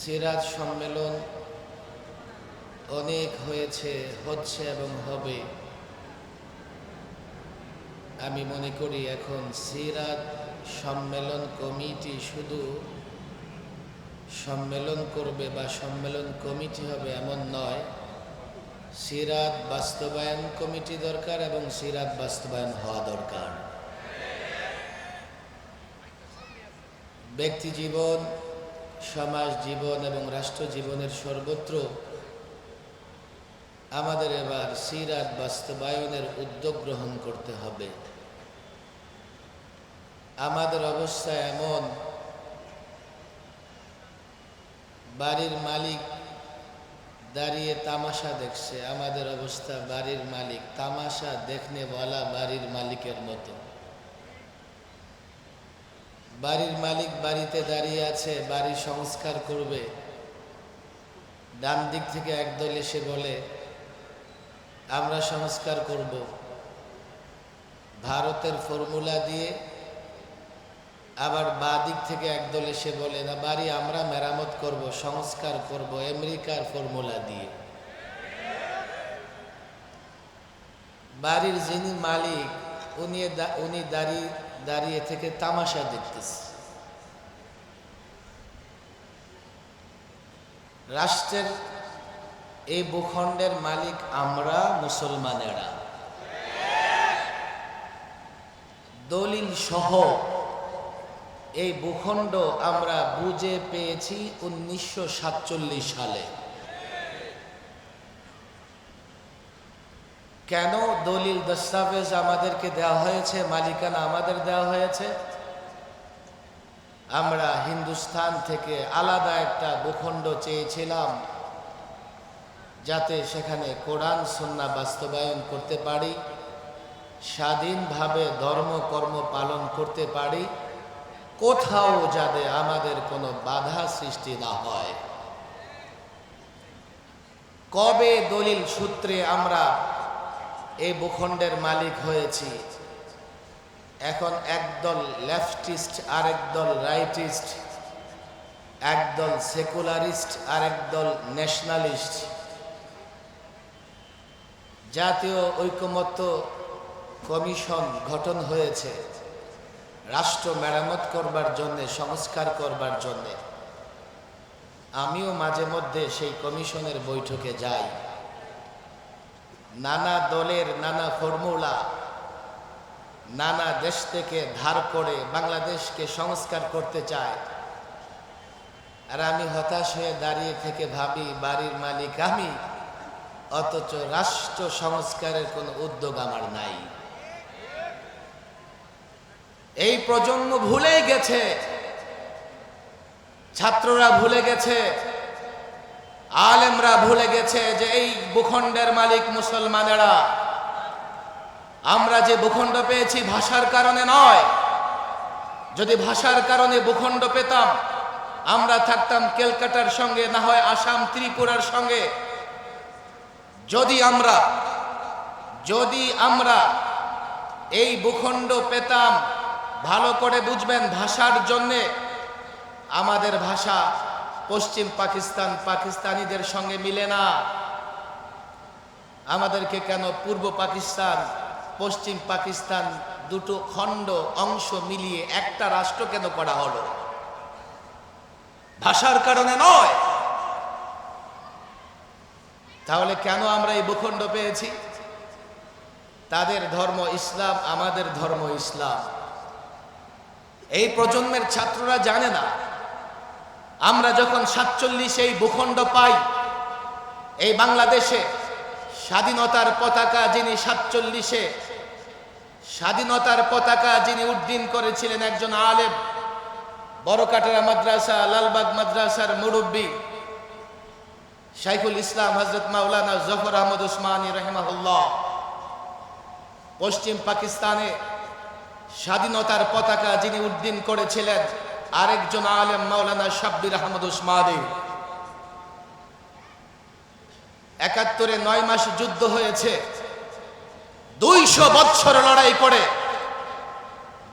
সিরাত সম্মেলন অনেক হয়েছে, হচ্ছে এবং হবে। আমি মনে করি এখন সিরাত সম্মেলন কমিটি শুধু সম্মেলন করবে বা সম্মেলন কমিটি হবে এমন নয়, সিরাত বাস্তবায়ন কমিটি দরকার এবং সিরাত বাস্তবায়ন হওয়া দরকার। ব্যক্তি জীবন, সমাজ জীবন এবং রাষ্ট্র জীবনের সর্বত্র আমাদের এবার সিরাত বাস্তবায়নের উদ্যোগ গ্রহণ করতে হবে। আমাদের অবস্থা এমন, বাড়ির মালিক দাঁড়িয়ে তামাশা দেখছে, আমাদের অবস্থা বাড়ির মালিক তামাশা দেখনে বলা বাড়ির মালিকের মতো। বাড়ির মালিক বাড়িতে দাঁড়িয়ে আছে, বাড়ি সংস্কার করবে। ডান দিক থেকে একদল এসে বলে আমরা সংস্কার করব, ভারতের ফর্মুলা দিয়ে। আবার বাঁ দিক থেকে একদল এসে বলে না, বাড়ি আমরা মেরামত করব, সংস্কার করব আমেরিকার ফর্মুলা দিয়ে। বাড়ির যিনি মালিক উনি দাঁড়িয়ে থেকে তামাশা দেখতেছে। রাষ্ট্রের এই ভূখণ্ডের মালিক আমরা মুসলমানেরা, দলিল সহ এই ভূখণ্ড আমরা বুঝে পেয়েছি 1947 সালে। কেন দলিল দস্তাবেজ আমাদেরকে দেওয়া হয়েছে, মালিকানা আমাদের দেওয়া হয়েছে? আমরা হিন্দুস্তান থেকে আলাদা একটা ভূখণ্ড চেয়েছিলাম, যাতে সেখানে কোরআন সুন্নাহ বাস্তবায়ন করতে পারি, স্বাধীনভাবে ধর্ম কর্ম পালন করতে পারি, কোথাও যাতে আমাদের কোনো বাধা সৃষ্টি না হয়। কবে দলিল সূত্রে আমরা এই ভূখণ্ডের মালিক হয়েছি? এখন একদল লেফটিস্ট, আরেকদল রাইটিস্ট, একদল সেকুলারিস্ট, আরেকদল ন্যাশনালিস্ট জাতীয় ঐকমত্য কমিশন গঠন হয়েছে রাষ্ট্র মেরামত করবার জন্যে, সংস্কার করবার জন্যে। আমিও মাঝে মধ্যে সেই কমিশনের বৈঠকে যাই। নানা দলের নানা ফর্মুলা নানা দেশ থেকে ধার করে বাংলাদেশকে সংস্কার করতে চায়, আর আমি হতাশ হয়ে দাঁড়িয়ে থেকে ভাবি বাড়ির মালিক আমি, অথচ রাষ্ট্র সংস্কারের কোনো উদ্যোগ আমার নাই। এই প্রজন্ম ভুলে গেছে, ছাত্ররা ভুলে গেছে, আলেমরা ভুলে গেছে যে এই ভূখণ্ডের মালিক মুসলমানেরা। আমরা যে ভূখণ্ড পেয়েছি ভাষার কারণে নয়। যদি ভাষার কারণে ভূখণ্ড পেতাম, আমরা থাকতাম ক্যালকাটার সঙ্গে, না হয় আসাম ত্রিপুরার সঙ্গে। যদি আমরা এই ভূখণ্ড পেতাম, ভালো করে বুঝবেন, ভাষার জন্যে আমাদের ভাষা পশ্চিম পাকিস্তান পাকিস্তানিদের সঙ্গে মিলে না। আমাদেরকে কেন পূর্ব পাকিস্তান পশ্চিম পাকিস্তান দুটো খণ্ড অংশ মিলিয়ে একটা রাষ্ট্র কেন করা হলো? ভাষার কারণে নয়। তাহলে কেন আমরা এই ভূখণ্ড পেয়েছি? তাদের ধর্ম ইসলাম, আমাদের ধর্ম ইসলাম। এই প্রজন্মের ছাত্ররা জানে না। আমরা যখন 47 এই ভূখণ্ড পাই, এই বাংলাদেশে স্বাধীনতার পতাকা যিনি 47-এ স্বাধীনতার পতাকা যিনি উড্ডীন করেছিলেন, একজন আলেম, বড়কাটরা মাদ্রাসা, লালবাগ মাদ্রাসার মুরব্বী শাইখুল ইসলাম হযরত মাওলানা জফর আহমদ উসমানী রাহিমাহুল্লাহ। পশ্চিম পাকিস্তানে স্বাধীনতার পতাকা যিনি উড্ডীন করেছিলেন আরেকজন আলেম মাওলানা শাব্বির আহমদ উসমানী। 71-এ 9 মাস যুদ্ধ হয়েছে, 200 বৎসর লড়াই করে,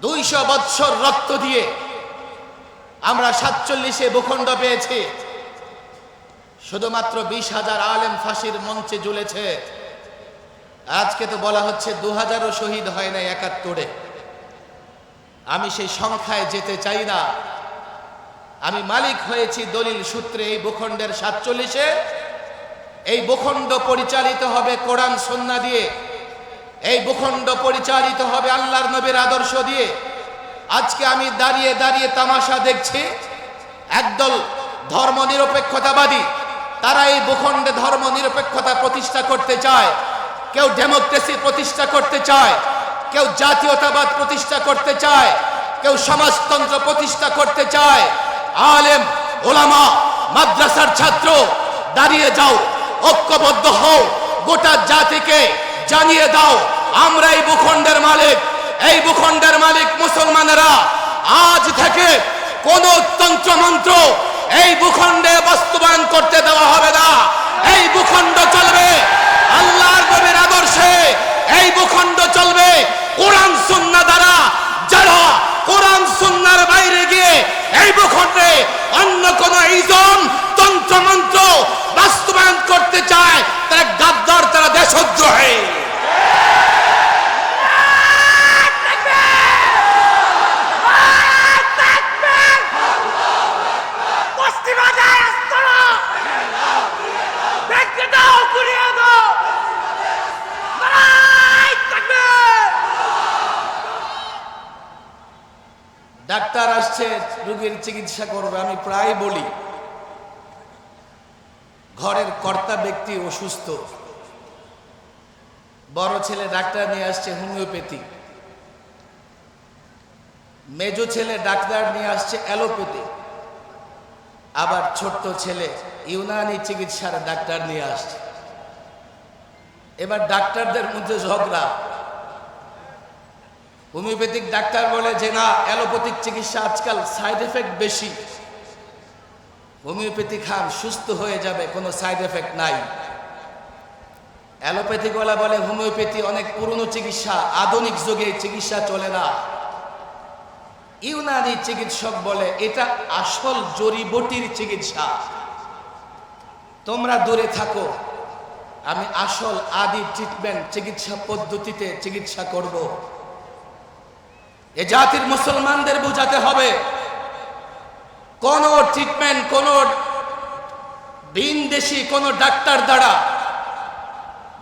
200 বৎসর রক্ত দিয়ে আমরা 47-এ ভূখণ্ড পেয়েছি। শুধুমাত্র 20,000 আলেম ফাঁসির মঞ্চে ঝুলেছে। আজকে তো বলা হচ্ছে 2000ও শহীদ হয় না 71-এ। আমি সেই সংখ্যায় যেতে চাই না। আমি মালিক হয়েছি দলিল সূত্রে এই ভূখণ্ডের 47-এ। এই ভূখণ্ড পরিচালিত হবে কোরআন সুন্নাহ দিয়ে, এই ভূখণ্ড পরিচালিত হবে আল্লাহর নবীর আদর্শ দিয়ে। আজকে আমি দাঁড়িয়ে দাঁড়িয়ে তামাশা দেখছি, একদল ধর্মনিরপেক্ষতাবাদী, তারা এই ভূখণ্ডে ধর্মনিরপেক্ষতা প্রতিষ্ঠা করতে চায়। কেউ ডেমোক্রেসি প্রতিষ্ঠা করতে চায়, কেউ জাতীয়তাবাদ প্রতিষ্ঠা করতে চায়, কেউ সমাজতন্ত্র প্রতিষ্ঠা করতে চায়। আলেম ওলামা মাদ্রাসার ছাত্র দাঁড়িয়ে যাও, ঐক্যবদ্ধ হও, গোটা জাতিকে জানিয়ে দাও আমরা এই ভূখণ্ডের মালিক। এই ভূখণ্ডের মালিক মুসলমানেরা। আজ থেকে কোন তন্ত্রমন্ত্র এই ভূখণ্ডে বাস্তবায়ন করতে দেওয়া হবে না। এই ভূখণ্ড চলবে আল্লাহর নবীর আদর্শে, এই ভূখণ্ড চলবে কোরআন সুন্নাহ দ্বারা। যারা কোরআন সুন্নাহর বাইরে গিয়ে এই ভূখণ্ডে অন্য কোন ইজম তন্ত্রমন্ত্র বাস্তবায়ন করতে চায়, তারা গাদ্দার, তারা দেশদ্রোহী। ডাক্তার আসছে রোগীর চিকিৎসা করবে। আমি প্রায় বলি, ঘরের কর্তা ব্যক্তি অসুস্থ, বড় ছেলে ডাক্তার নিয়ে আসছে হোমিওপ্যাথি, মেজো ছেলে ডাক্তার নিয়ে আসছে অ্যালোপ্যাথি, আবার ছোট্ট ছেলে ইউনানি চিকিৎসার ডাক্তার নিয়ে আসছে। এবার ডাক্তারদের মধ্যে ঝগড়া। হোমিওপ্যাথিক ডাক্তার বলে যে না, অ্যালোপ্যাথিক চিকিৎসা আজকাল সাইড এফেক্ট বেশি, হোমিওপ্যাথি খান সুস্থ হয়ে যাবে, কোনো সাইড এফেক্ট নাই। অ্যালোপ্যাথিকওয়ালা বলে হোমিওপ্যাথি অনেক পুরনো চিকিৎসা, আধুনিক যুগে চিকিৎসা চলে না। ইউনানি চিকিৎসক বলে এটা আসল জড়িবুটির চিকিৎসা, তোমরা দূরে থাকো, আমি আসল আদি ট্রিটমেন্ট চিকিৎসা পদ্ধতিতে চিকিৎসা করব। এ জাতির মুসলমানদের বোঝাতে হবে, কোন ট্রিটমেন্ট কোন ভিনদেশী কোন ডাক্তার দ্বারা,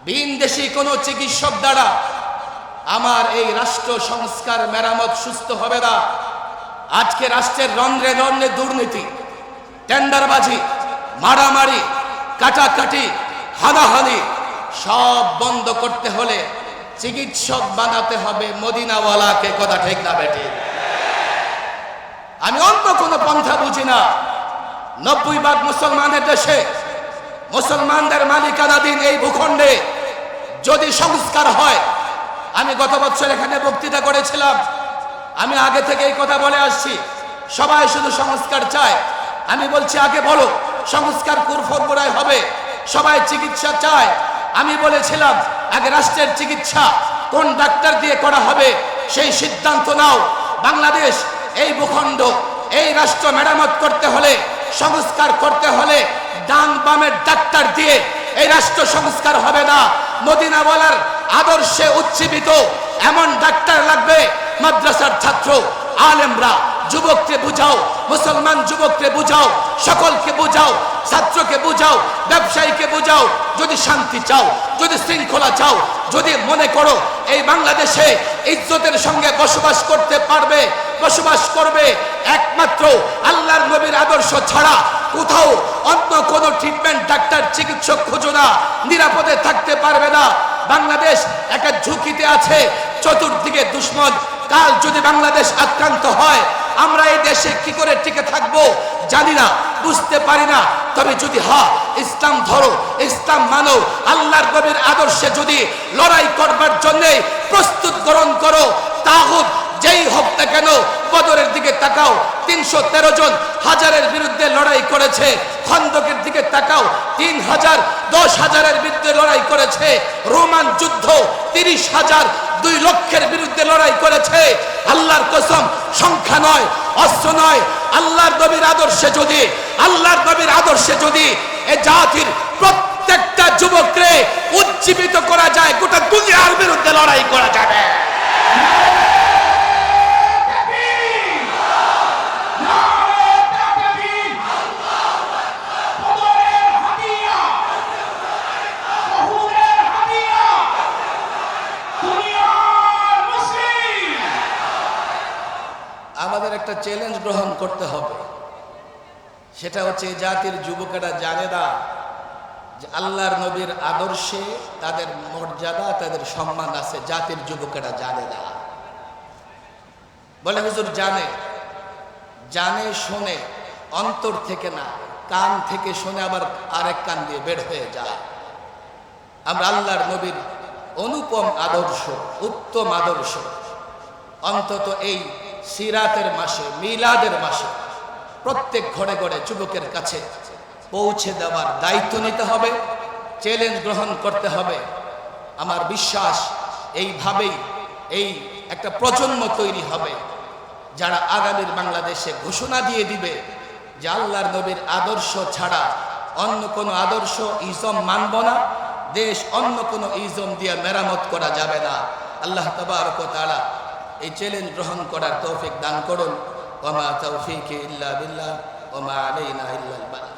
ভিনদেশী কোন চিকিৎসক দ্বারা আমার এই রাষ্ট্র সংস্কার মেরামত সুস্থ হবে না। আজকে রাষ্ট্রের রন্ধ্রে রন্ধ্রে দুর্নীতি, টেন্ডারবাজি, মারামারি, কাটাকাটি, হানাহানি সব বন্ধ করতে হলে চিকিৎসক বানাতে হবে মদিনাওয়ালাকে। কথা ঠিক না বেটি? আমি অন্য কোনো পন্থা বুঝি না। 90% মুসলমানের দেশে, মুসলমানদের মালিকানাধীন এই ভূখণ্ডে যদি সংস্কার হয়, আমি গত বছর এখানে বক্তৃতা করেছিলাম, আমি আগে থেকে এই কথা বলে আসছি, সবাই শুধু সংস্কার চায়। আমি বলছি আগে বলো সংস্কার কোন ফর্মুলায় হবে। সবাই চিকিৎসা চায়, আমি বলেছিলাম আগে রাষ্ট্রের চিকিৎসা কোন ডাক্তার দিয়ে করা হবে সেই সিদ্ধান্ত নাও। বাংলাদেশ এই ভূখণ্ড, এই রাষ্ট্র মেরামত করতে হলে, সংস্কার করতে হলে ডান বামের ডাক্তার দিয়ে এই রাষ্ট্র সংস্কার হবে না। মদিনাওয়ালার আদর্শে উজ্জীবিত এমন ডাক্তার লাগবে। মাদ্রাসার ছাত্র আলেমরা যুবককে বুঝাও, মুসলমান যুবককে বুঝাও, সকলকে বুঝাও, ছাত্রকে বুঝাও, ব্যবসায়ীকে বুঝাও। যদি শান্তি চাও, যদি শৃঙ্খলা চাও, যদি মনে করো এই বাংলাদেশে ইজ্জতের সঙ্গে বসবাস করতে পারবে, বসবাস করবে একমাত্র আল্লাহর নবীর আদর্শ ছাড়া, কোথাও অন্য কোনো ট্রিটমেন্ট ডাক্তার চিকিৎসক খুঁজো না, নিরাপদে থাকতে পারবে না। বাংলাদেশ একটা ঝুঁকিতে আছে, চতুর্দিকে দুশ্মন। কাল যদি বাংলাদেশ আক্রান্ত হয়, আমরা এই দেশে কি করে টিকে থাকবো জানি না, বুঝতে পারি না। তবে যদি ইসলাম ধরো, ইসলাম মানো, আল্লাহর নবীর আদর্শে যদি লড়াই করবার জন্য প্রস্তুত গ্রহণ করো, তাগুত যেই হোক না কেন, বদরের দিকে তাকাও, 313 জন হাজারের বিরুদ্ধে লড়াই করেছে। খন্দকের দিকে তাকাও, 3000 10,000-এর বিরুদ্ধে লড়াই করেছে। রোমান যুদ্ধ 30,000 2 লক্ষের বিরুদ্ধে লড়াই করেছে। আল্লাহর কসম, সংখ্যা নয়, অস্ত্র নয়, আল্লাহর নবীর আদর্শে যদি, আল্লাহর নবীর আদর্শে যদি এ জাতির প্রত্যেকটা যুবককে উজ্জীবিত করা যায়, গোটা দুনিয়ার বিরুদ্ধে লড়াই করা যাবে। আমাদের একটা চ্যালেঞ্জ গ্রহণ করতে হবে, সেটা হচ্ছে জাতির যুবকেরা জানে না যে আল্লাহর নবীর আদর্শে তাদের মর্যাদা, তাদের সম্মান আছে। জাতির যুবকেরা জানে না। বলে হুজুর জানে, জানে শোনে, অন্তর থেকে না, কান থেকে শুনে আবার আরেক কান দিয়ে বের হয়ে যায়। আমরা আল্লাহর নবীর অনুপম আদর্শ, উত্তম আদর্শ অন্তত এই সিরাতের মাসে, মিলাদের মাসে প্রত্যেক ঘরে ঘরে যুবকের কাছে পৌঁছে দেওয়ার দায়িত্ব নিতে হবে, চ্যালেঞ্জ গ্রহণ করতে হবে। আমার বিশ্বাস এইভাবেই এই একটা প্রজন্ম তৈরি হবে যারা আগামীর বাংলাদেশে ঘোষণা দিয়ে দিবে যে আল্লাহর নবীর আদর্শ ছাড়া অন্য কোনো আদর্শ ইজম মানব না, দেশ অন্য কোনো ইজম দিয়ে মেরামত করা যাবে না। আল্লাহ তাবারক ওয়া তাআলা এই চ্যালেঞ্জ গ্রহণ করার তৌফিক দান করুন। ওয়া মা তাওফীকি ইল্লা বিল্লাহ ওয়া মা আলাইনা ইল্লাল বালাগ।